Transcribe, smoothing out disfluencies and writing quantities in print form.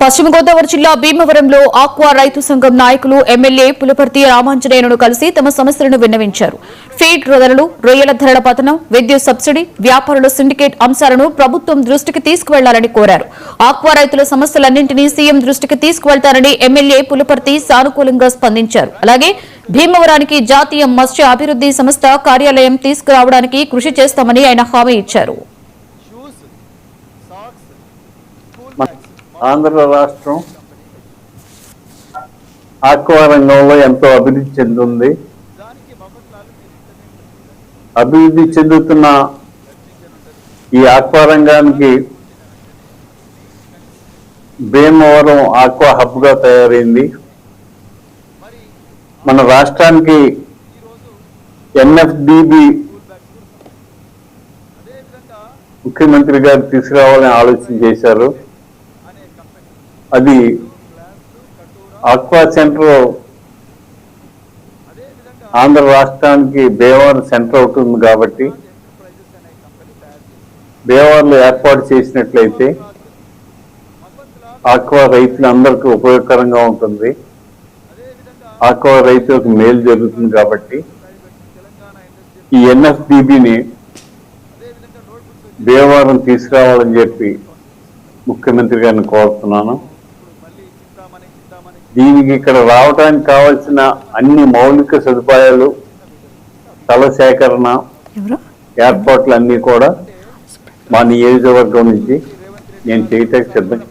పశ్చిమ గోదావరి జిల్లా భీమవరంలో ఆక్వా రైతు సంఘం నాయకులు ఎమ్మెల్యే పులపర్తి రామాంజనేయులను కలిసి తమ సమస్యలను విన్నవించారు. ఫీడ్ ధరలు, రొయ్యల ధరల పతనం, విద్యుత్ సబ్సిడీ, వ్యాపారుల సిండికేట్ అంశాలను ప్రభుత్వం దృష్టికి తీసుకువెళ్లాలని కోరారు. ఆక్వా రైతుల సమస్యలన్నింటినీ సీఎం దృష్టికి తీసుకువెళ్తారని ఎమ్మెల్యే పులపర్తి సానుకూలంగా స్పందించారు. అలాగే భీమవరానికి జాతీయ మత్స్య అభివృద్ధి సంస్థ కార్యాలయం తీసుకురావడానికి కృషి చేస్తామని ఆయన హామీ ఇచ్చారు. ఆంధ్ర రాష్ట్రం ఆక్వా రంగంలో ఎంతో అభివృద్ధి చెందింది. అభివృద్ధి చెందుతున్న ఈ ఆక్వా రంగానికి భీమవరం ఆక్వా హబ్ గా తయారైంది. మన రాష్ట్రానికి ఎన్ఎఫ్డిబి ముఖ్యమంత్రి గారు తీసుకురావాలని ఆలోచన చేశారు. అది ఆక్వా సెంటర్ ఆంధ్ర రాష్ట్రానికి భీమవరం సెంటర్ అవుతుంది కాబట్టి భీమవరంలో ఏర్పాటు చేసినట్లయితే ఆక్వా రైతులందరికీ ఉపయోగకరంగా ఉంటుంది. ఆక్వా రైతులకు మేలు జరుగుతుంది కాబట్టి ఈ ఎన్ఎఫ్డిబిని భీమవరం తీసుకురావాలని చెప్పి ముఖ్యమంత్రి గారిని కోరుతున్నాను. దీనికి ఇక్కడ రావడానికి కావాల్సిన అన్ని మౌలిక సదుపాయాలు, స్థల సేకరణ ఏర్పాట్లు అన్నీ కూడా మా నియోజకవర్గం నుంచి నేను చేయటానికి సిద్ధం.